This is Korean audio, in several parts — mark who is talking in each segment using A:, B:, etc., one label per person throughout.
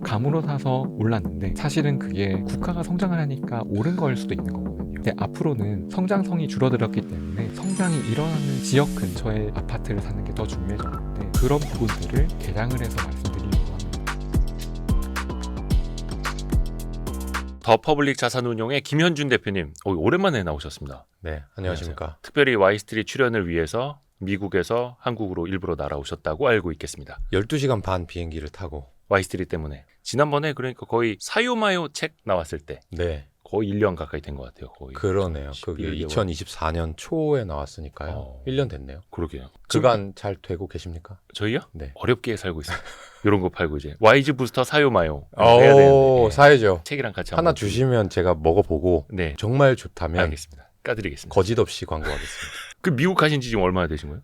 A: 감으로 사서 올랐는데 사실은 그게 국가가 성장을 하니까 오른 거일 수도 있는 거거든요. 근데 앞으로는 성장성이 줄어들었기 때문에 성장이 일어나는 지역 근처에 아파트를 사는 게 더 중요해졌는데 그런 부분들을 계량을 해서 말씀드리려고 합니다.
B: 더 퍼블릭 자산운용의 김현준 대표님, 오랜만에 나오셨습니다.
C: 네, 안녕하십니까.
B: 특별히 와이스트릿 출연을 위해서 미국에서 한국으로 일부러 날아오셨다고 알고 있겠습니다.
C: 12시간 반 비행기를 타고.
B: 와이스트릿 때문에. 지난번에 그러니까 거의 사요마요 책 나왔을 때
C: 네,
B: 거의 1년 가까이 된 것 같아요. 거의.
C: 그러네요. 그게
B: 11개월.
C: 2024년 초에 나왔으니까요. 1년 됐네요.
B: 그러게요.
C: 그간 잘 되고 계십니까?
B: 저희요?
C: 네.
B: 어렵게 살고 있어요. 이런 거 팔고 이제 와이즈 부스터 사요마요 해야 되는데
C: 오, 사야죠.
B: 책이랑 같이
C: 하나
B: 한번
C: 주시면 제가 먹어보고
B: 네,
C: 정말 좋다면
B: 알겠습니다. 까드리겠습니다.
C: 거짓 없이 광고하겠습니다.
B: 그 미국 가신 지 지금 얼마나 되신 거예요?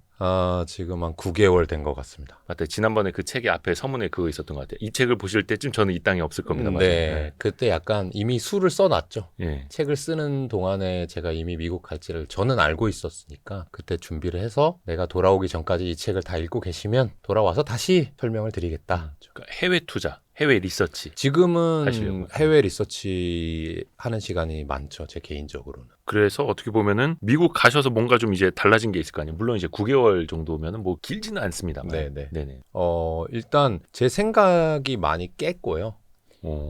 C: 지금 한 9개월 된 것 같습니다.
B: 맞다. 지난번에 그 책의 앞에 서문에 그거 있었던 것 같아요. 이 책을 보실 때쯤 저는 이 땅에 없을 겁니다. 맞아요.
C: 네, 그때 약간 이미 수를 써놨죠.
B: 예.
C: 책을 쓰는 동안에 제가 이미 미국 갈지를 저는 알고 있었으니까 그때 준비를 해서 내가 돌아오기 전까지 이 책을 다 읽고 계시면 돌아와서 다시 설명을 드리겠다.
B: 그러니까 해외 투자, 해외 리서치.
C: 지금은
B: 하시려고요.
C: 해외 리서치 하는 시간이 많죠. 제 개인적으로는.
B: 그래서 어떻게 보면은 미국 가셔서 뭔가 좀 이제 달라진 게 있을 거 아니에요. 물론 이제 9개월 정도면은 뭐 길지는 않습니다만.
C: 네네.
B: 네네.
C: 일단 제 생각이 많이 깼고요.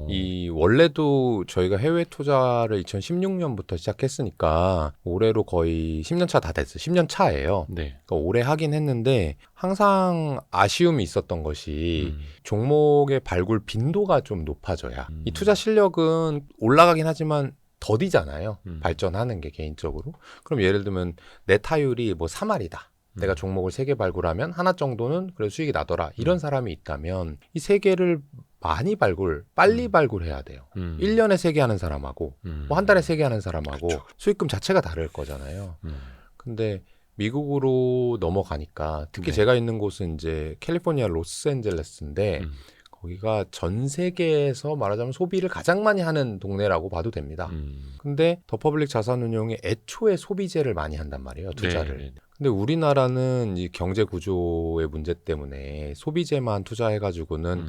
C: 이 원래도 저희가 해외 투자를 2016년부터 시작했으니까 올해로 거의 10년 차 다 됐어요. 10년 차예요.
B: 네.
C: 그러니까 오래 하긴 했는데 항상 아쉬움이 있었던 것이 종목의 발굴 빈도가 좀 높아져야 이 투자 실력은 올라가긴 하지만 더디잖아요. 발전하는 게 개인적으로. 그럼 예를 들면 내 타율이 뭐 3할이다. 내가 종목을 3개 발굴하면 하나 정도는 그래도 수익이 나더라. 이런 사람이 있다면 이 3개를 많이 빨리 발굴해야 돼요. 1년에 3개 하는 사람하고 뭐 한 달에 3개 하는 사람하고
B: 그렇죠.
C: 수익금 자체가 다를 거잖아요. 근데 미국으로 넘어가니까 특히
B: 네.
C: 제가 있는 곳은 이제 캘리포니아 로스앤젤레스인데 거기가 전 세계에서 말하자면 소비를 가장 많이 하는 동네라고 봐도 됩니다. 근데 더 퍼블릭 자산운용이 애초에 소비재를 많이 한단 말이에요. 투자를.
B: 네.
C: 근데 우리나라는 이 경제 구조의 문제 때문에 소비재만 투자해가지고는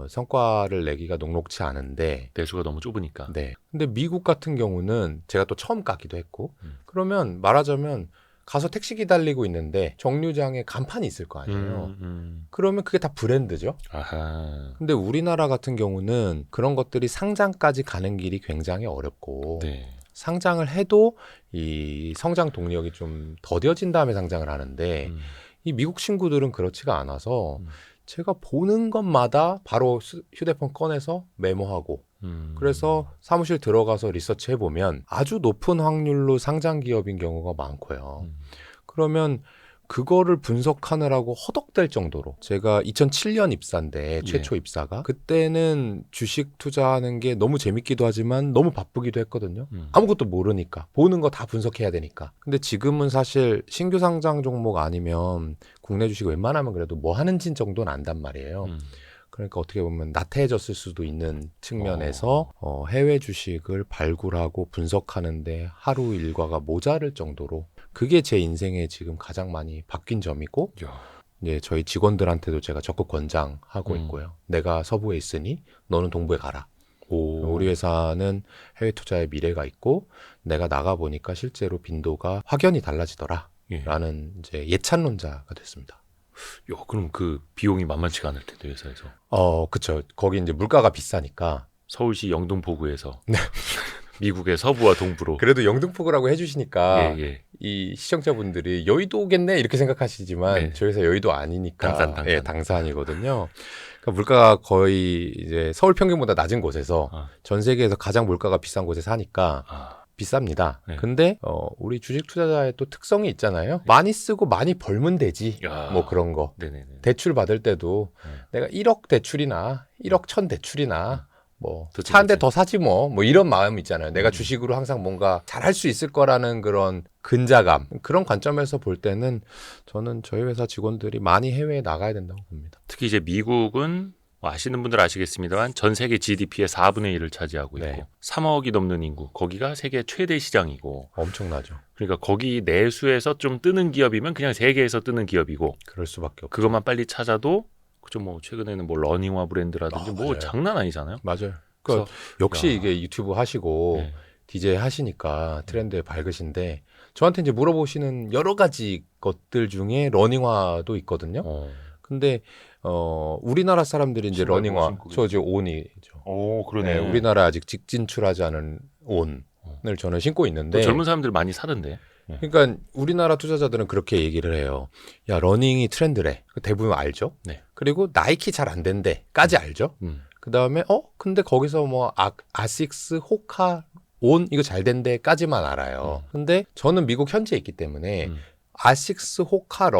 C: 성과를 내기가 녹록치 않은데
B: 배수가 너무 좁으니까.
C: 네. 근데 미국 같은 경우는 제가 또 처음 가기도 했고 그러면 말하자면 가서 택시 기다리고 있는데 정류장에 간판이 있을 거 아니에요. 그러면 그게 다 브랜드죠.
B: 아하.
C: 근데 우리나라 같은 경우는 그런 것들이 상장까지 가는 길이 굉장히 어렵고
B: 네.
C: 상장을 해도 이 성장 동력이 좀 더뎌진 다음에 상장을 하는데 이 미국 친구들은 그렇지가 않아서 제가 보는 것마다 바로 휴대폰 꺼내서 메모하고 그래서 사무실 들어가서 리서치 해보면 아주 높은 확률로 상장 기업인 경우가 많고요. 그러면 그거를 분석하느라고 허덕될 정도로 제가 2007년 입사인데 최초 입사가 그때는 주식 투자하는 게 너무 재밌기도 하지만 너무 바쁘기도 했거든요. 아무것도 모르니까 보는 거 다 분석해야 되니까. 근데 지금은 사실 신규 상장 종목 아니면 국내 주식 웬만하면 그래도 뭐 하는지 정도는 안단 말이에요. 그러니까 어떻게 보면 나태해졌을 수도 있는 측면에서 해외 주식을 발굴하고 분석하는데 하루 일과가 모자랄 정도로 그게 제 인생에 지금 가장 많이 바뀐 점이고 이제 저희 직원들한테도 제가 적극 권장하고 있고요. 내가 서부에 있으니 너는 동부에 가라. 우리 회사는 해외 투자에 미래가 있고 내가 나가 보니까 실제로 빈도가 확연히 달라지더라. 라는 이제 예찬론자가 됐습니다.
B: 그럼 그 비용이 만만치가 않을 텐데 회사에서.
C: 그쵸. 거기 이제 물가가 비싸니까.
B: 서울시 영등포구에서 미국의 서부와 동부로.
C: 그래도 영등포구라고 해주시니까
B: 예.
C: 이 시청자분들이 여의도겠네 이렇게 생각하시지만 저희 회사 여의도 아니니까
B: 당산.
C: 예, 당산이거든요. 그러니까 물가가 거의 이제 서울 평균보다 낮은 곳에서 전 세계에서 가장 물가가 비싼 곳에 사니까 비쌉니다.
B: 네.
C: 근데 우리 주식 투자자의 또 특성이 있잖아요. 많이 쓰고 많이 벌면 되지. 뭐 그런 거.
B: 네네네.
C: 대출 받을 때도 내가 1억 대출이나 1억 천 대출이나 뭐
B: 그치,
C: 차 한 대
B: 그치.
C: 더 사지 뭐 이런 마음 있잖아요. 내가 주식으로 항상 뭔가 잘할 수 있을 거라는 그런 근자감. 그런 관점에서 볼 때는 저는 저희 회사 직원들이 많이 해외에 나가야 된다고 봅니다.
B: 특히 이제 미국은 뭐 아시는 분들 아시겠습니다만 전 세계 GDP의 4분의 1을 차지하고 있고
C: 네.
B: 3억이 넘는 인구, 거기가 세계 최대 시장이고
C: 엄청나죠.
B: 그러니까 거기 내수에서 좀 뜨는 기업이면 그냥 세계에서 뜨는 기업이고
C: 그럴 수밖에 없죠.
B: 그것만 빨리 찾아도 그죠. 뭐 최근에는 뭐 러닝화 브랜드라든지 뭐
C: 맞아요.
B: 장난 아니잖아요.
C: 맞아요.
B: 그래서
C: 그러니까 역시
B: 야.
C: 이게 유튜브 하시고
B: 네.
C: DJ 하시니까 트렌드에 밝으신데 저한테 이제 물어보시는 여러 가지 것들 중에 러닝화도 있거든요. 근데 우리나라 사람들이 이제
B: 신발 뭐
C: 러닝화
B: 신고
C: 저 지금 온이죠.
B: 오,
C: 네, 우리나라 아직 직진출하지 않은 온을 저는 신고
B: 또
C: 있는데
B: 젊은 사람들 많이 사던데.
C: 그러니까 우리나라 투자자들은 그렇게 얘기를 해요. 야, 러닝이 트렌드래. 대부분 알죠.
B: 네.
C: 그리고 나이키 잘 안 된대까지 알죠. 그다음에 근데 거기서 뭐 아식스, 호카, 온 이거 잘 된대까지만 알아요. 근데 저는 미국 현지에 있기 때문에 아식스, 호카,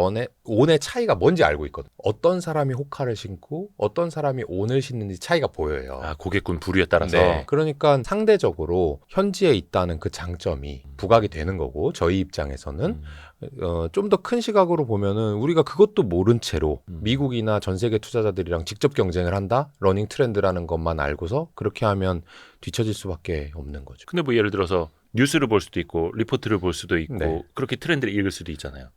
C: 온의 차이가 뭔지 알고 있거든요. 어떤 사람이 호카를 신고 어떤 사람이 온을 신는지 차이가 보여요.
B: 아, 고객군 부류에 따라서.
C: 네. 그러니까 상대적으로 현지에 있다는 그 장점이 부각이 되는 거고 저희 입장에서는 좀 더 큰 시각으로 보면은 우리가 그것도 모른 채로 미국이나 전 세계 투자자들이랑 직접 경쟁을 한다? 러닝 트렌드라는 것만 알고서 그렇게 하면 뒤처질 수밖에 없는 거죠.
B: 근데 뭐 예를 들어서 뉴스를 볼 수도 있고 리포트를 볼 수도 있고
C: 네.
B: 그렇게 트렌드를 읽을 수도 있잖아요.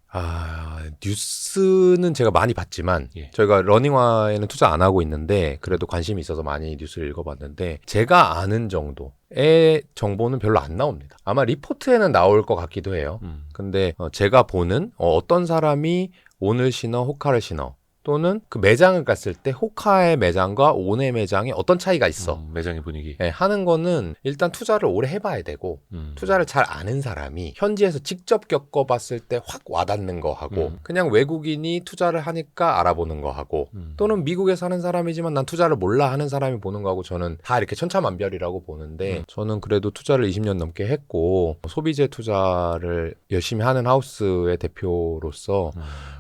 C: 뉴스는 제가 많이 봤지만
B: 예.
C: 저희가 러닝화에는 투자 안 하고 있는데 그래도 관심이 있어서 많이 뉴스를 읽어봤는데 제가 아는 정도의 정보는 별로 안 나옵니다. 아마 리포트에는 나올 것 같기도 해요. 근데 제가 보는 어떤 사람이 온을 신어 호카를 신어 또는 그 매장을 갔을 때 호카의 매장과 온의 매장에 어떤 차이가 있어
B: 매장의 분위기.
C: 네, 하는 거는 일단 투자를 오래 해봐야 되고 투자를 잘 아는 사람이 현지에서 직접 겪어봤을 때 확 와닿는 거 하고 그냥 외국인이 투자를 하니까 알아보는 거 하고 또는 미국에 사는 사람이지만 난 투자를 몰라 하는 사람이 보는 거하고 저는 다 이렇게 천차만별이라고 보는데 저는 그래도 투자를 20년 넘게 했고 소비재 투자를 열심히 하는 하우스의 대표로서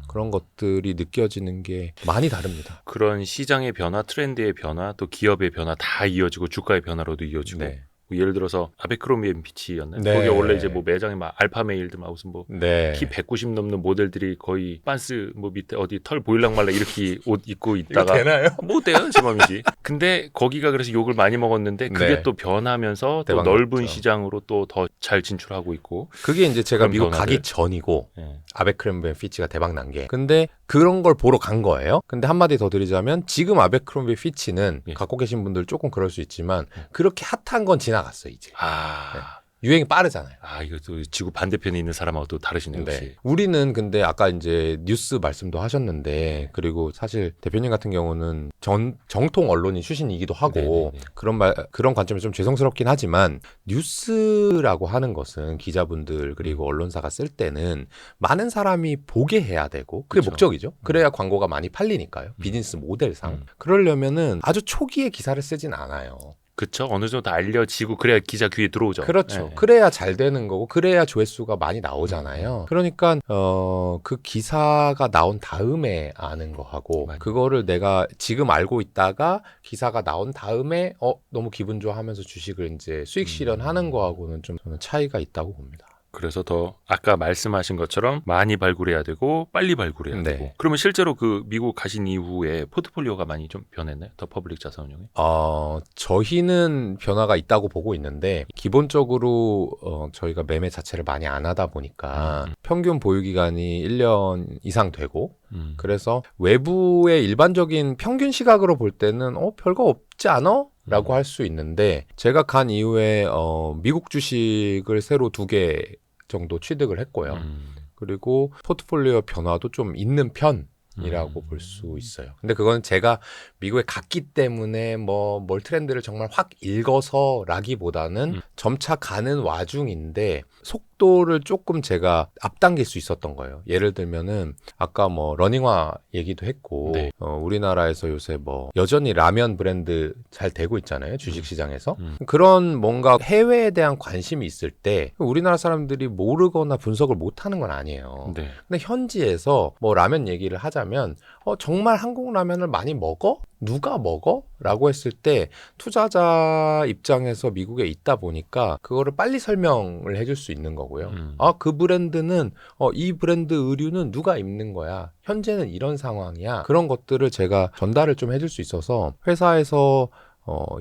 C: 그런 것들이 느껴지는 게 많이 다릅니다.
B: 그런 시장의 변화, 트렌드의 변화, 또 기업의 변화 다 이어지고 주가의 변화로도 이어지고.
C: 네.
B: 뭐 예를 들어서 아베크로미 앤 피치였나요?
C: 네.
B: 거기 원래 이제 뭐 매장에 막 알파메일들 막 무슨 뭐
C: 네.
B: 키 190 넘는 모델들이 거의 빤스 뭐 밑에 어디 털 보일랑 말라 이렇게 옷 입고 있다가
C: 되나요?
B: 뭐 돼요 제 맘이지. 근데 거기가 그래서 욕을 많이 먹었는데 그게
C: 네.
B: 또 변하면서 또
C: 대박
B: 넓은
C: 났죠.
B: 시장으로 또 더 잘 진출하고 있고.
C: 그게 이제 제가
B: 그런
C: 미국
B: 변화들.
C: 가기 전이고
B: 예.
C: 아베크롬비 앤 피치가 대박 난 게. 근데 그런 걸 보러 간 거예요. 근데 한마디 더 드리자면 지금 아베크롬비 피치는
B: 예.
C: 갖고 계신 분들 조금 그럴 수 있지만 그렇게 핫한 건 지나갔어 이제.
B: 아,
C: 유행이 빠르잖아요.
B: 이거 또 지구 반대편에 있는 사람하고 또 다르시네요. 역시.
C: 네. 우리는 근데 아까 이제 뉴스 말씀도 하셨는데 그리고 사실 대표님 같은 경우는 정통 언론인 출신이기도 하고
B: 네네네.
C: 그런 관점에서 좀 죄송스럽긴 하지만 뉴스라고 하는 것은 기자분들 그리고 언론사가 쓸 때는 많은 사람이 보게 해야 되고 그게
B: 그쵸.
C: 목적이죠. 그래야 광고가 많이 팔리니까요. 비즈니스 모델상. 그러려면은 아주 초기에 기사를 쓰진 않아요.
B: 그쵸? 어느 정도 알려지고 그래야 기자 귀에 들어오죠.
C: 그렇죠.
B: 예.
C: 그래야 잘 되는 거고 그래야 조회수가 많이 나오잖아요. 그러니까 그 기사가 나온 다음에 아는 거 하고
B: 맞아요.
C: 그거를 내가 지금 알고 있다가 기사가 나온 다음에 너무 기분 좋아하면서 주식을 이제 수익 실현하는 거하고는 좀 저는 차이가 있다고 봅니다.
B: 그래서 더 아까 말씀하신 것처럼 많이 발굴해야 되고 빨리 발굴해야
C: 네.
B: 되고. 그러면 실제로 그 미국 가신 이후에 포트폴리오가 많이 좀 변했나요? 더 퍼블릭 자산운용에?
C: 저희는 변화가 있다고 보고 있는데 기본적으로 저희가 매매 자체를 많이 안 하다 보니까 평균 보유 기간이 1년 이상 되고 그래서 외부의 일반적인 평균 시각으로 볼 때는 별거 없지 않아? 라고 할 수 있는데 제가 간 이후에 미국 주식을 새로 2개 정도 취득을 했고요. 그리고 포트폴리오 변화도 좀 있는 편이라고 볼 수 있어요. 근데 그건 제가 미국에 갔기 때문에 뭘 트렌드를 정말 확 읽어서라기보다는 점차 가는 와중인데 속도를 조금 제가 앞당길 수 있었던 거예요. 예를 들면은 아까 러닝화 얘기도 했고
B: 네.
C: 우리나라에서 요새 여전히 라면 브랜드 잘 되고 있잖아요. 주식시장에서. 그런 뭔가 해외에 대한 관심이 있을 때 우리나라 사람들이 모르거나 분석을 못하는 건 아니에요.
B: 네.
C: 근데 현지에서 라면 얘기를 하자면 정말 한국 라면을 많이 먹어? 누가 먹어? 라고 했을 때 투자자 입장에서 미국에 있다 보니까 그거를 빨리 설명을 해줄 수 있는 거고요. 그 브랜드는 이 브랜드 의류는 누가 입는 거야. 현재는 이런 상황이야. 그런 것들을 제가 전달을 좀 해줄 수 있어서 회사에서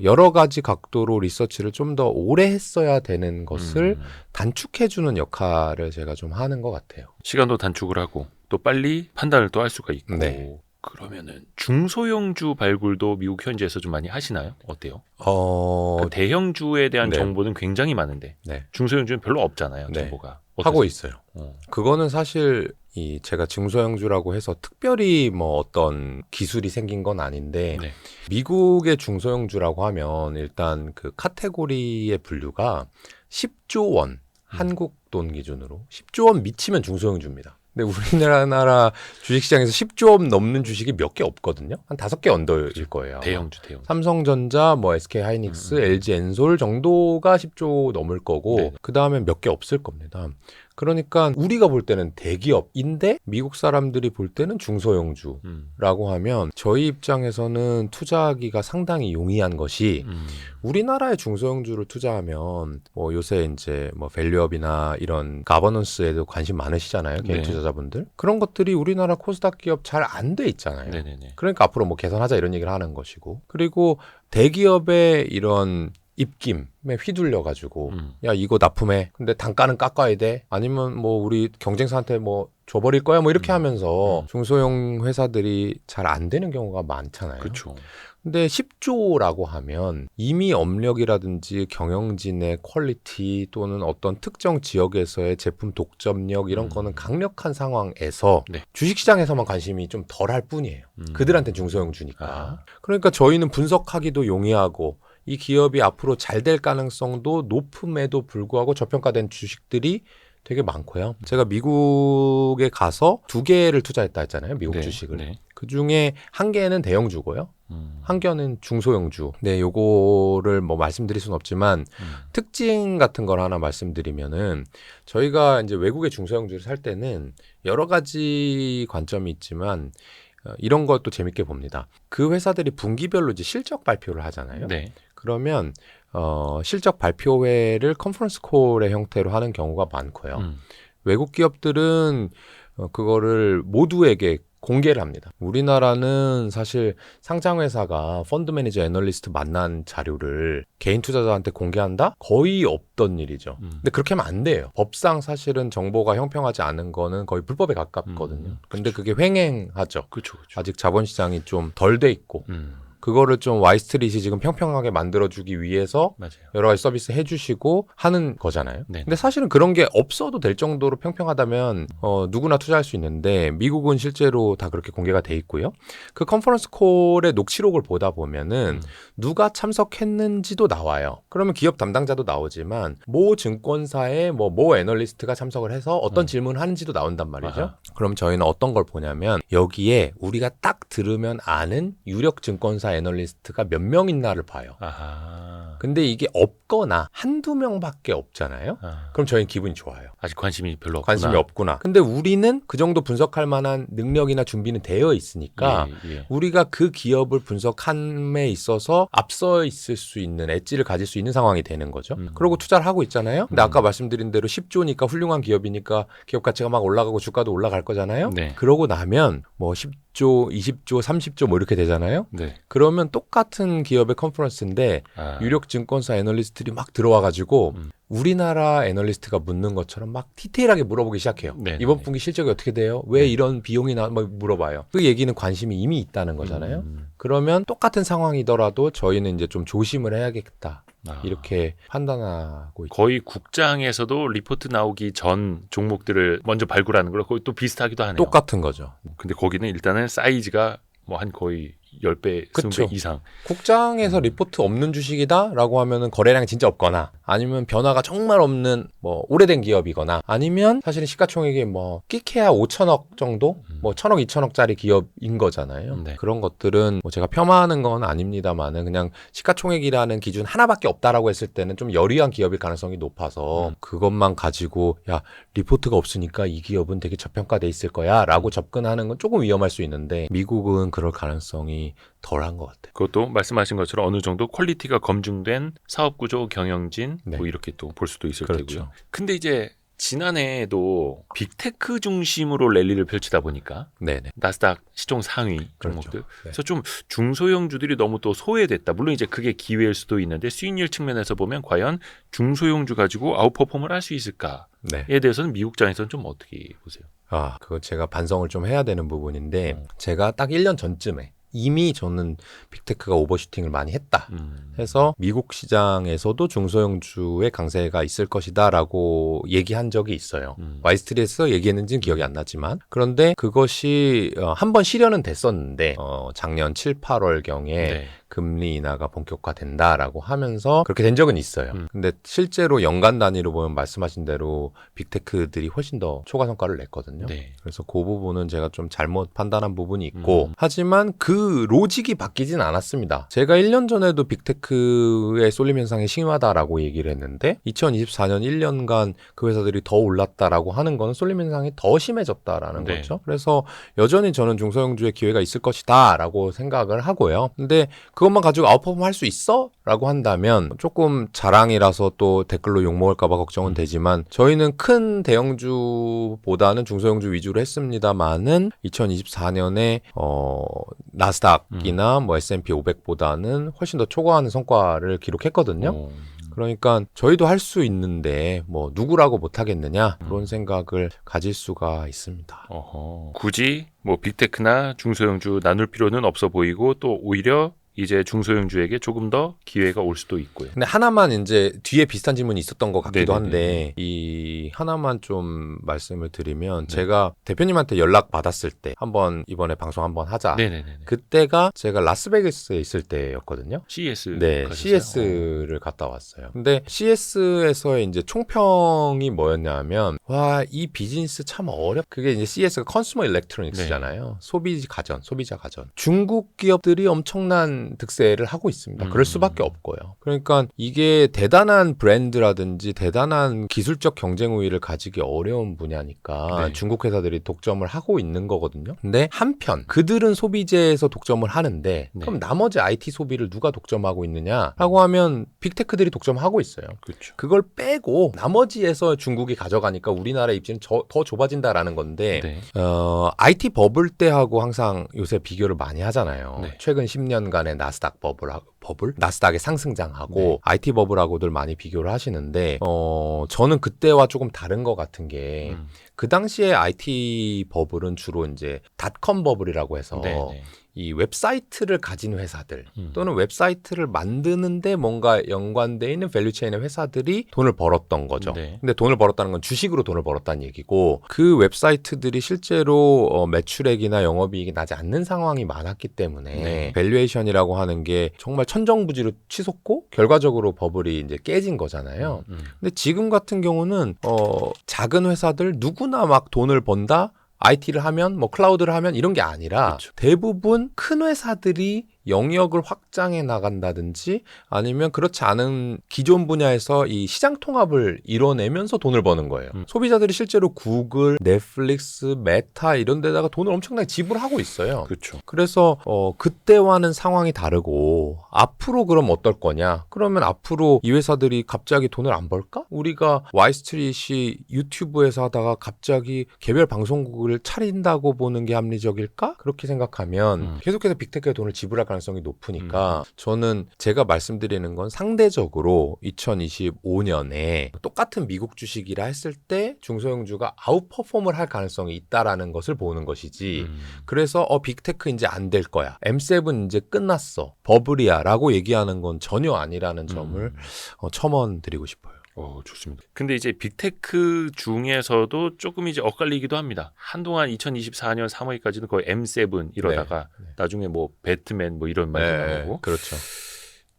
C: 여러 가지 각도로 리서치를 좀 더 오래 했어야 되는 것을 단축해주는 역할을 제가 좀 하는 것 같아요.
B: 시간도 단축을 하고 또 빨리 판단을 또 할 수가 있고.
C: 네.
B: 그러면은 중소형주 발굴도 미국 현지에서 좀 많이 하시나요? 어때요?
C: 어,
B: 그러니까 대형주에 대한
C: 네.
B: 정보는 굉장히 많은데
C: 네.
B: 중소형주는 별로 없잖아요.
C: 네.
B: 정보가.
C: 하고
B: 어떠세요?
C: 있어요.
B: 어.
C: 그거는 사실 제가 중소형주라고 해서 특별히 뭐 어떤 기술이 생긴 건 아닌데
B: 네.
C: 미국의 중소형주라고 하면 일단 그 카테고리의 분류가 10조 원 한국 돈 기준으로 10조 원 미치면 중소형주입니다. 근데 우리나라 주식시장에서 10조 원 넘는 주식이 몇 개 없거든요. 한 5개 언더일 거예요. 아마.
B: 대형주.
C: 삼성전자, 뭐 SK 하이닉스, LG 엔솔 정도가 10조 넘을 거고
B: 네네.
C: 그 다음에 몇 개 없을 겁니다. 그러니까 우리가 볼 때는 대기업인데 미국 사람들이 볼 때는 중소형주라고 하면 저희 입장에서는 투자하기가 상당히 용이한 것이 우리나라의 중소형주를 투자하면 뭐 요새 이제 뭐 밸류업이나 이런 가버넌스에도 관심 많으시잖아요. 개인
B: 네.
C: 투자자분들. 그런 것들이 우리나라 코스닥 기업 잘 안 돼 있잖아요.
B: 네네네.
C: 그러니까 앞으로 뭐 개선하자 이런 얘기를 하는 것이고. 그리고 대기업의 이런 입김에 휘둘려가지고 야 이거 납품해. 근데 단가는 깎아야 돼. 아니면 뭐 우리 경쟁사한테 뭐 줘버릴 거야. 뭐 이렇게 하면서 중소형 회사들이 잘 안 되는 경우가 많잖아요.
B: 그렇죠.
C: 근데 10조라고 하면 이미 업력이라든지 경영진의 퀄리티 또는 어떤 특정 지역에서의 제품 독점력 이런 거는 강력한 상황에서
B: 네.
C: 주식시장에서만 관심이 좀 덜할 뿐이에요. 그들한테는 중소형주니까.
B: 아.
C: 그러니까 저희는 분석하기도 용이하고 이 기업이 앞으로 잘 될 가능성도 높음에도 불구하고 저평가된 주식들이 되게 많고요. 제가 미국에 가서 2개를 투자했다 했잖아요. 미국
B: 네,
C: 주식을.
B: 네.
C: 그중에 1개는 대형주고요. 한 개는 중소형주. 네, 요거를 뭐 말씀드릴 수는 없지만 특징 같은 걸 하나 말씀드리면은 저희가 이제 외국의 중소형주를 살 때는 여러 가지 관점이 있지만 이런 것도 재밌게 봅니다. 그 회사들이 분기별로 이제 실적 발표를 하잖아요.
B: 네.
C: 그러면 실적 발표회를 컨퍼런스 콜의 형태로 하는 경우가 많고요. 외국 기업들은 그거를 모두에게 공개를 합니다. 우리나라는 사실 상장회사가 펀드 매니저 애널리스트 만난 자료를 개인 투자자한테 공개한다? 거의 없던 일이죠. 근데 그렇게 하면 안 돼요. 법상 사실은 정보가 형평하지 않은 거는 거의 불법에 가깝거든요. 근데 그게 횡행하죠.
B: 그렇죠. 그렇죠.
C: 아직 자본시장이 좀 덜 돼 있고 그거를 좀 와이스트릿이 지금 평평하게 만들어주기 위해서
B: 맞아요.
C: 여러 가지 서비스 해주시고 하는 거잖아요.
B: 네.
C: 근데 사실은 그런 게 없어도 될 정도로 평평하다면 누구나 투자할 수 있는데 미국은 실제로 다 그렇게 공개가 돼 있고요. 그 컨퍼런스 콜의 녹취록을 보다 보면은 누가 참석했는지도 나와요. 그러면 기업 담당자도 나오지만 모 증권사의 모 애널리스트가 참석을 해서 어떤 질문을 하는지도 나온단 말이죠.
B: 아하.
C: 그럼 저희는 어떤 걸 보냐면 여기에 우리가 딱 들으면 아는 유력 증권사 애널리스트가 몇 명 있나를 봐요.
B: 아하.
C: 근데 이게 없거나 한두 명밖에 없잖아요.
B: 아.
C: 그럼 저희는 기분이 좋아요.
B: 아직 관심이 별로 없구나.
C: 관심이 없구나. 근데 우리는 그 정도 분석할 만한 능력이나 준비는 되어 있으니까
B: 예.
C: 우리가 그 기업을 분석함에 있어서 앞서 있을 수 있는 엣지를 가질 수 있는 상황이 되는 거죠. 그러고 투자를 하고 있잖아요. 근데 아까 말씀드린 대로 10조니까 훌륭한 기업이니까 기업 가치가 막 올라가고 주가도 올라갈 거잖아요.
B: 네.
C: 그러고 나면 뭐 10조, 20조, 30조 뭐 이렇게 되잖아요.
B: 네.
C: 그러면 똑같은 기업의 컨퍼런스인데
B: 아.
C: 유력 증권사 애널리스트들이 막 들어와가지고 우리나라 애널리스트가 묻는 것처럼 막 디테일하게 물어보기 시작해요.
B: 네네네.
C: 이번 분기 실적이 어떻게 돼요? 왜 이런 비용이 뭐 물어봐요. 그 얘기는 관심이 이미 있다는 거잖아요. 그러면 똑같은 상황이더라도 저희는 이제 좀 조심을 해야겠다.
B: 아.
C: 이렇게 판단하고 있죠.
B: 거의 국장에서도 리포트 나오기 전 종목들을 먼저 발굴하는 걸로 거의 또 비슷하기도 하네요.
C: 똑같은 거죠.
B: 근데 거기는 일단은 사이즈가 뭐 한 거의 10배,
C: 그쵸.
B: 20배 이상.
C: 국장에서 리포트 없는 주식이다라고 하면은 거래량이 진짜 없거나 아니면 변화가 정말 없는 뭐 오래된 기업이거나 아니면 사실은 시가총액이 뭐 끼케야 5천억 정도 뭐 1,000억, 2천억짜리 기업인 거잖아요.
B: 네.
C: 그런 것들은 뭐 제가 폄하하는 건 아닙니다만은 그냥 시가총액이라는 기준 하나밖에 없다라고 했을 때는 좀 여리한 기업일 가능성이 높아서 그것만 가지고 야 리포트가 없으니까 이 기업은 되게 저평가돼 있을 거야라고 접근하는 건 조금 위험할 수 있는데 미국은 그럴 가능성이 덜한 것 같아요.
B: 그것도 말씀하신 것처럼 어느 정도 퀄리티가 검증된 사업구조, 경영진
C: 네.
B: 뭐 이렇게 또 볼 수도 있을
C: 그렇죠.
B: 테고요. 근데 이제 지난해에도 빅테크 중심으로 랠리를 펼치다 보니까
C: 네네.
B: 나스닥 시총 상위
C: 그렇죠.
B: 종목들.
C: 네.
B: 그래서 좀 중소형주들이 너무 또 소외됐다. 물론 이제 그게 기회일 수도 있는데 수익률 측면에서 보면 과연 중소형주 가지고 아웃퍼폼을 할 수 있을까에
C: 네.
B: 대해서는 미국장에서는 좀 어떻게 보세요?
C: 그거 제가 반성을 좀 해야 되는 부분인데 제가 딱 1년 전쯤에 이미 저는 빅테크가 오버슈팅을 많이 했다. 해서 미국 시장에서도 중소형주의 강세가 있을 것이다라고 얘기한 적이 있어요. 와이스트리트에서 얘기했는지는 기억이 안 나지만 그런데 그것이 한번 실현은 됐었는데 작년 7, 8월경에
B: 네.
C: 금리 인하가 본격화된다라고 하면서 그렇게 된 적은 있어요. 근데 실제로 연간 단위로 보면 말씀하신 대로 빅테크들이 훨씬 더 초과 성과를 냈거든요.
B: 네.
C: 그래서 그 부분은 제가 좀 잘못 판단한 부분이 있고 하지만 그 로직이 바뀌진 않았습니다. 제가 1년 전에도 빅테크의 쏠림 현상이 심하다라고 얘기를 했는데 2024년 1년간 그 회사들이 더 올랐다라고 하는 거는 쏠림 현상이 더 심해졌다라는
B: 네.
C: 거죠. 그래서 여전히 저는 중소형주의 기회가 있을 것이다 라고 생각을 하고요. 근데 그것만 가지고 아웃퍼폼 할 수 있어? 라고 한다면 조금 자랑이라서 또 댓글로 욕먹을까봐 걱정은 되지만 저희는 큰 대형주보다는 중소형주 위주로 했습니다만은 2024년에 나스닥이나 뭐 S&P 500보다는 훨씬 더 초과하는 성과를 기록했거든요. 그러니까 저희도 할 수 있는데 뭐 누구라고 못하겠느냐 그런 생각을 가질 수가 있습니다.
B: 굳이 뭐 빅테크나 중소형주 나눌 필요는 없어 보이고 또 오히려 이제 중소형주에게 조금 더 기회가 올 수도 있고요.
C: 근데 하나만 이제 뒤에 비슷한 질문이 있었던 것 같기도
B: 네네네.
C: 한데 이 하나만 좀 말씀을 드리면
B: 네.
C: 제가 대표님한테 연락 받았을 때 한번 이번에 방송 한번 하자.
B: 네네네.
C: 그때가 제가 라스베이거스에 있을 때였거든요.
B: CS
C: 네,
B: 가셨어요?
C: CS를 갔다 왔어요. 근데 CS에서의 이제 총평이 뭐였냐면 와, 이 비즈니스 참 그게 이제 CS가 컨슈머 일렉트로닉스잖아요. 소비자 가전. 중국 기업들이 엄청난 득세를 하고 있습니다. 그럴 수밖에 없고요. 그러니까 이게 대단한 브랜드라든지 대단한 기술적 경쟁 우위를 가지기 어려운 분야니까
B: 네.
C: 중국 회사들이 독점을 하고 있는 거거든요. 근데 한편 그들은 소비재에서 독점을 하는데
B: 네.
C: 그럼 나머지 IT 소비를 누가 독점하고 있느냐라고 하면 빅테크들이 독점하고 있어요.
B: 그렇죠.
C: 그걸 빼고 나머지에서 중국이 가져가니까 우리나라의 입지는 더 좁아진다라는 건데
B: 네.
C: IT 버블 때하고 항상 요새 비교를 많이 하잖아요.
B: 네.
C: 최근 10년간의 나스닥 버블? 나스닥의 상승장하고
B: 네.
C: IT 버블하고들 많이 비교를 하시는데 저는 그때와 조금 다른 것 같은 게 그 당시에 IT 버블은 주로 이제 닷컴 버블이라고 해서
B: 네네.
C: 이 웹사이트를 가진 회사들 또는 웹사이트를 만드는데 뭔가 연관되어 있는 밸류체인의 회사들이 돈을 벌었던 거죠.
B: 네.
C: 근데 돈을 벌었다는 건 주식으로 돈을 벌었다는 얘기고 그 웹사이트들이 실제로 매출액이나 영업이익이 나지 않는 상황이 많았기 때문에
B: 네.
C: 밸류에이션이라고 하는 게 정말 천정부지로 치솟고 결과적으로 버블이 이제 깨진 거잖아요. 근데 지금 같은 경우는 작은 회사들 누구나 막 돈을 번다. IT를 하면 뭐 클라우드를 하면 이런 게 아니라
B: 그쵸.
C: 대부분 큰 회사들이 영역을 확장해 나간다든지 아니면 그렇지 않은 기존 분야에서 이 시장 통합을 이뤄내면서 돈을 버는 거예요. 소비자들이 실제로 구글, 넷플릭스, 메타 이런 데다가 돈을 엄청나게 지불하고 있어요.
B: 그렇죠.
C: 그래서 그때와는 상황이 다르고 앞으로 그럼 어떨 거냐? 그러면 앞으로 이 회사들이 갑자기 돈을 안 벌까? 우리가 와이스트리트이 유튜브에서 하다가 갑자기 개별 방송국을 차린다고 보는 게 합리적일까? 그렇게 생각하면 계속해서 빅테크에 돈을 지불할 가능성이 높으니까 저는 제가 말씀드리는 건 상대적으로 2025년에 똑같은 미국 주식이라 했을 때 중소형주가 아웃퍼폼을 할 가능성이 있다라는 것을 보는 것이지 그래서 빅테크 이제 안 될 거야. M7 이제 끝났어. 버블이야 라고 얘기하는 건 전혀 아니라는 점을 첨언드리고 싶어요.
B: 좋습니다. 근데 이제 빅테크 중에서도 조금 이제 엇갈리기도 합니다. 한동안 2024년 3월까지는 거의 M7 이러다가
C: 네.
B: 나중에 뭐 배트맨 뭐 이런 말도 나오고
C: 그렇죠.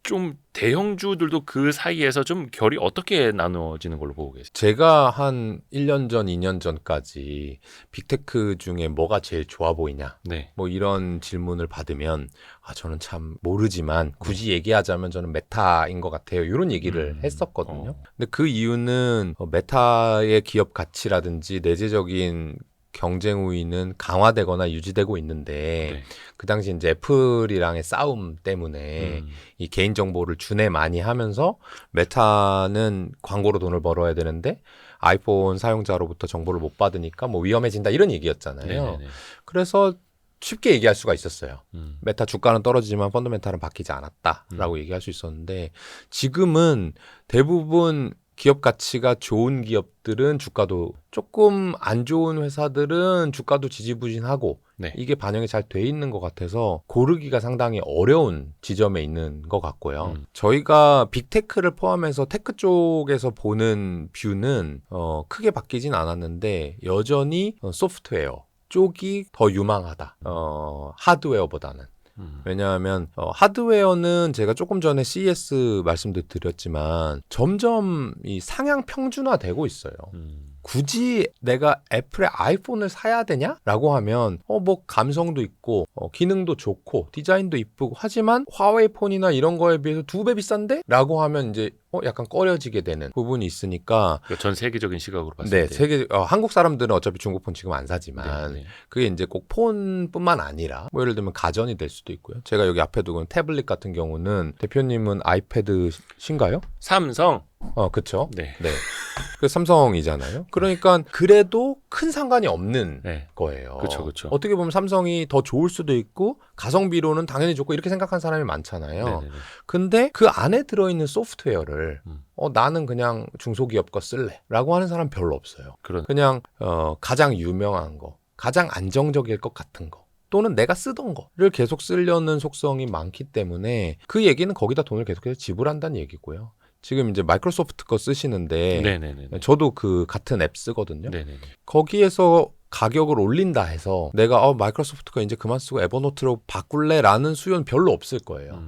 B: 좀 대형주들도 그 사이에서 좀 결이 어떻게 나누어지는 걸로 보고 계세요?
C: 제가 한 1년 전, 2년 전까지 빅테크 중에 뭐가 제일 좋아 보이냐?
B: 네.
C: 뭐 이런 질문을 받으면 저는 참 모르지만 굳이 얘기하자면 저는 메타인 것 같아요. 이런 얘기를 했었거든요. 근데 그 이유는 메타의 기업 가치라든지 내재적인 경쟁 우위는 강화되거나 유지되고 있는데
B: 네.
C: 그 당시 이제 애플이랑의 싸움 때문에 이 개인 정보를 준해 많이 하면서 메타는 광고로 돈을 벌어야 되는데 아이폰 사용자로부터 정보를 못 받으니까 뭐 위험해진다 이런 얘기였잖아요.
B: 네네네.
C: 그래서 쉽게 얘기할 수가 있었어요.
B: 음.
C: 메타 주가는 떨어지지만 펀더멘탈은 바뀌지 않았다라고 얘기할 수 있었는데 지금은 대부분 기업 가치가 좋은 기업들은 주가도 조금 안 좋은 회사들은 주가도 지지부진하고
B: 네.
C: 이게 반영이 잘 돼 있는 것 같아서 고르기가 상당히 어려운 지점에 있는 것 같고요. 저희가 빅테크를 포함해서 테크 쪽에서 보는 뷰는 크게 바뀌진 않았는데 여전히 소프트웨어 쪽이 더 유망하다. 하드웨어보다는. 왜냐하면 하드웨어는 제가 조금 전에 CES 말씀도 드렸지만 점점 이 상향 평준화되고 있어요. 굳이 내가 애플의 아이폰을 사야 되냐라고 하면 뭐 감성도 있고 기능도 좋고 디자인도 이쁘고 하지만 화웨이 폰이나 이런 거에 비해서 2배 비싼데? 라고 하면 이제 약간 꺼려지게 되는 부분이 있으니까
B: 그러니까 전 세계적인 시각으로 봤을
C: 네,
B: 때
C: 세계 한국 사람들은 어차피 중국 폰 지금 안 사지만
B: 네.
C: 그게 이제 꼭 폰뿐만 아니라 뭐 예를 들면 가전이 될 수도 있고요. 제가 여기 앞에 두고 있는 태블릿 같은 경우는 대표님은 아이패드신가요?
B: 삼성
C: 그쵸.
B: 네.
C: 네. 그 삼성이잖아요. 그러니까 그래도 큰 상관이 없는
B: 네.
C: 거예요.
B: 그쵸.
C: 어떻게 보면 삼성이 더 좋을 수도 있고 가성비로는 당연히 좋고 이렇게 생각하는 사람이 많잖아요.
B: 네네네.
C: 근데 그 안에 들어있는 소프트웨어를
B: 음.
C: 나는 그냥 중소기업 거 쓸래 라고 하는 사람 별로 없어요. 그냥 가장 유명한 거, 가장 안정적일 것 같은 거 또는 내가 쓰던 거를 계속 쓰려는 속성이 많기 때문에 그 얘기는 거기다 돈을 계속해서 지불한다는 얘기고요. 지금 이제 마이크로소프트 거 쓰시는데
B: 네네네.
C: 저도 그 같은 앱 쓰거든요.
B: 네네네.
C: 거기에서 가격을 올린다 해서 내가 마이크로소프트 거 이제 그만 쓰고 에버노트로 바꿀래라는 수요는 별로 없을 거예요.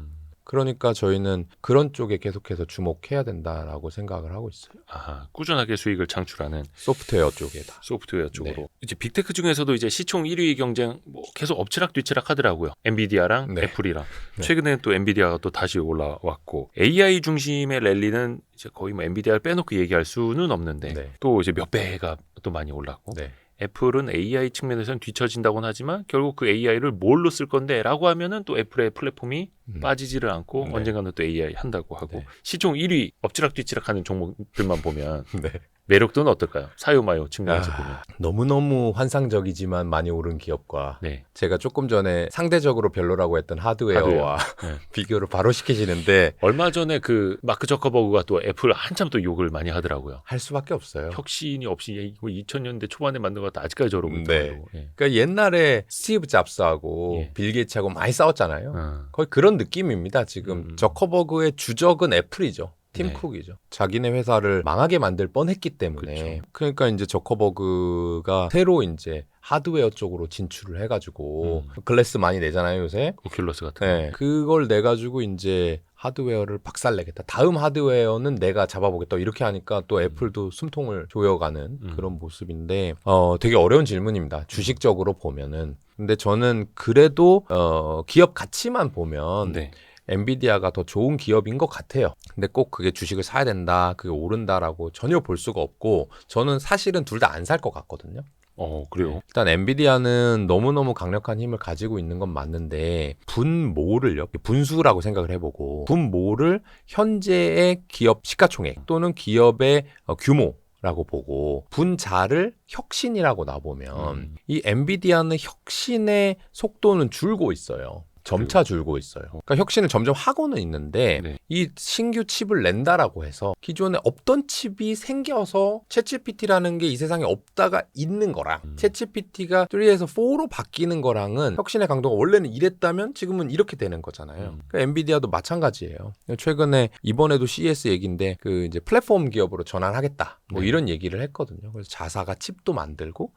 C: 그러니까 저희는 그런 쪽에 계속해서 주목해야 된다라고 생각을 하고 있어요.
B: 아하, 꾸준하게 수익을 창출하는
C: 소프트웨어 쪽에다.
B: 소프트웨어 쪽으로.
C: 네.
B: 이제 빅테크 중에서도 이제 시총 1위 경쟁 뭐 계속 엎치락뒤치락 하더라고요. 엔비디아랑
C: 네.
B: 애플이랑.
C: 네.
B: 최근에 또 엔비디아가 또 다시 올라왔고 AI 중심의 랠리는 이제 거의 뭐 엔비디아를 빼놓고 얘기할 수는 없는데
C: 네.
B: 또 이제 몇 배가 또 많이 올랐고.
C: 네.
B: 애플은 AI 측면에서는 뒤처진다고는 하지만 결국 그 AI를 뭘로 쓸 건데 라고 하면은 또 애플의 플랫폼이 빠지지를 않고
C: 네.
B: 언젠가는 또 AI 한다고 하고
C: 네.
B: 시총 1위 엎치락뒤치락 하는 종목들만 보면
C: 네.
B: 매력도는 어떨까요? 사요마요 측면에서 보면.
C: 너무너무 환상적이지만 많이 오른 기업과
B: 네.
C: 제가 조금 전에 상대적으로 별로라고 했던 하드웨어와
B: 네.
C: 비교를 바로 시키시는데
B: 얼마 전에 그 마크 저커버그가 또 애플 한참 또 욕을 많이 하더라고요.
C: 할 수밖에 없어요.
B: 혁신이 없이 이거 2000년대 초반에 만든 것 같다. 아직까지 저러고
C: 네.
B: 있더라고요. 예.
C: 그러니까 옛날에 스티브 잡스하고
B: 예.
C: 빌 게이츠하고 많이 싸웠잖아요.
B: 어.
C: 거의 그런 느낌입니다. 지금 저커버그의 주적은 애플이죠. 팀
B: 네.
C: 쿡이죠. 자기네 회사를 망하게 만들 뻔했기 때문에
B: 그렇죠.
C: 그러니까 이제 저커버그가 새로 이제 하드웨어 쪽으로 진출을 해가지고 글래스 많이 내잖아요 요새.
B: 오큘러스 같은
C: 네, 그걸 내 가지고 이제 하드웨어를 박살내겠다. 다음 하드웨어는 내가 잡아보겠다. 이렇게 하니까 또 애플도 숨통을 조여가는 그런 모습인데 되게 어려운 질문입니다. 주식적으로 보면은. 근데 저는 그래도 기업 가치만 보면
B: 네.
C: 엔비디아가 더 좋은 기업인 것 같아요. 근데 꼭 그게 주식을 사야 된다, 그게 오른다라고 전혀 볼 수가 없고 저는 사실은 둘 다 안 살 것 같거든요.
B: 그래요?
C: 일단 엔비디아는 너무너무 강력한 힘을 가지고 있는 건 맞는데 분모를요, 분수라고 생각을 해보고 분모를 현재의 기업 시가총액 또는 기업의 규모라고 보고 분자를 혁신이라고 놔보면 이 엔비디아는 혁신의 속도는 줄고 있어요. 점차 줄고 있어요. 그러니까 혁신을 점점 하고는 있는데
B: 네.
C: 이 신규 칩을 낸다라고 해서 기존에 없던 칩이 생겨서 챗GPT라는 게 이 세상에 없다가 있는 거랑 챗GPT가 3에서 4로 바뀌는 거랑은 혁신의 강도가 원래는 이랬다면 지금은 이렇게 되는 거잖아요. 그러니까 엔비디아도 마찬가지예요. 최근에 이번에도 CES 얘기인데 그 이제 플랫폼 기업으로 전환하겠다. 뭐
B: 네.
C: 이런 얘기를 했거든요. 그래서 자사가 칩도 만들고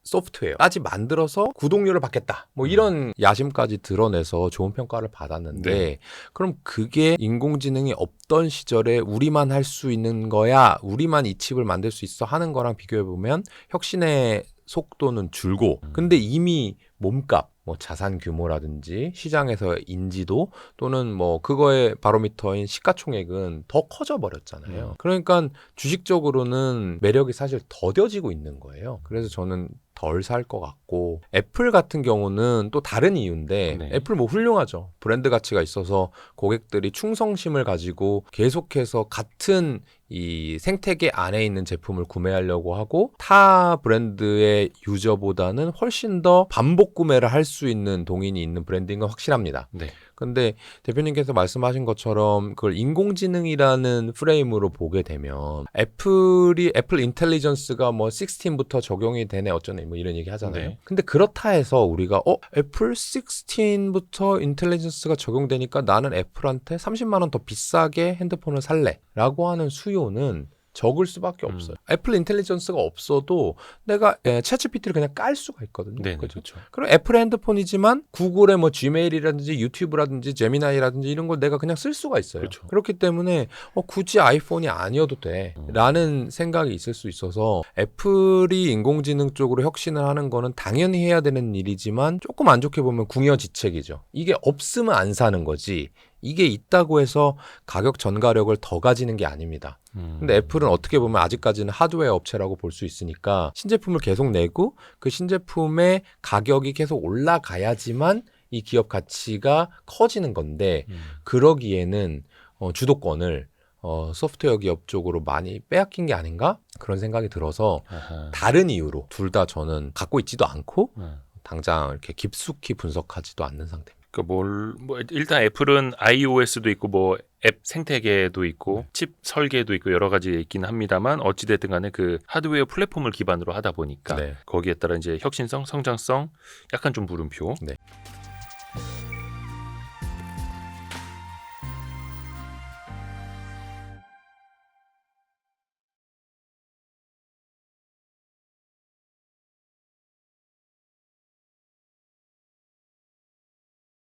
C: 소프트웨어까지 만들어서 구독료를 받겠다. 뭐 이런 야심까지 드러내서 좋은 평가를 받았는데
B: 네.
C: 그럼 그게 인공지능이 없던 시절에 우리만 할 수 있는 거야. 우리만 이 칩을 만들 수 있어 하는 거랑 비교해 보면 혁신의 속도는 줄고 근데 이미 몸값 뭐 자산 규모라든지 시장에서 인지도 또는 뭐 그거의 바로미터인 시가총액은 더 커져 버렸잖아요. 그러니까 주식적으로는 매력이 사실 더뎌지고 있는 거예요. 그래서 저는 덜 살 것 같고 애플 같은 경우는 또 다른 이유인데
B: 네.
C: 애플 뭐 훌륭하죠. 브랜드 가치가 있어서 고객들이 충성심을 가지고 계속해서 같은 이 생태계 안에 있는 제품을 구매하려고 하고 타 브랜드의 유저보다는 훨씬 더 반복 구매를 할 수 있는 동인이 있는 브랜드인 건 확실합니다.
B: 네.
C: 근데 대표님께서 말씀하신 것처럼 그걸 인공지능이라는 프레임으로 보게 되면 애플 인텔리전스가 뭐 16부터 적용이 되네 어쩌네 뭐 이런 얘기 하잖아요.
B: 네.
C: 근데 그렇다 해서 우리가 애플 16부터 인텔리전스가 적용되니까 나는 애플한테 30만 원 더 비싸게 핸드폰을 살래라고 하는 수요는 적을 수밖에 없어요. 애플 인텔리전스가 없어도 내가 챗GPT를 그냥 깔 수가 있거든요.
B: 네,
C: 그죠?
B: 그렇죠.
C: 그럼 애플 핸드폰이지만 구글의 뭐 지메일이라든지 유튜브라든지 제미나이라든지 이런 걸 내가 그냥 쓸 수가 있어요.
B: 그렇죠.
C: 그렇기 때문에 굳이 아이폰이 아니어도 돼라는 생각이 있을 수 있어서 애플이 인공지능 쪽으로 혁신을 하는 거는 당연히 해야 되는 일이지만 조금 안 좋게 보면 궁여지책이죠. 이게 없으면 안 사는 거지. 이게 있다고 해서 가격 전가력을 더 가지는 게 아닙니다. 근데 애플은 어떻게 보면 아직까지는 하드웨어 업체라고 볼 수 있으니까 신제품을 계속 내고 그 신제품의 가격이 계속 올라가야지만 이 기업 가치가 커지는 건데 그러기에는 주도권을 소프트웨어 기업 쪽으로 많이 빼앗긴 게 아닌가? 그런 생각이 들어서
B: 아하.
C: 다른 이유로 둘 다 저는 갖고 있지도 않고
B: 음.
C: 당장 이렇게 깊숙이 분석하지도 않는 상태입니다.
B: 뭐 일단 애플은 iOS도 있고 뭐 앱 생태계도 있고 칩 설계도 있고 여러 가지 있긴 합니다만 어찌 됐든 간에 그 하드웨어 플랫폼을 기반으로 하다 보니까
C: 네.
B: 거기에 따라 이제 혁신성, 성장성 약간 좀 물음표.
C: 네.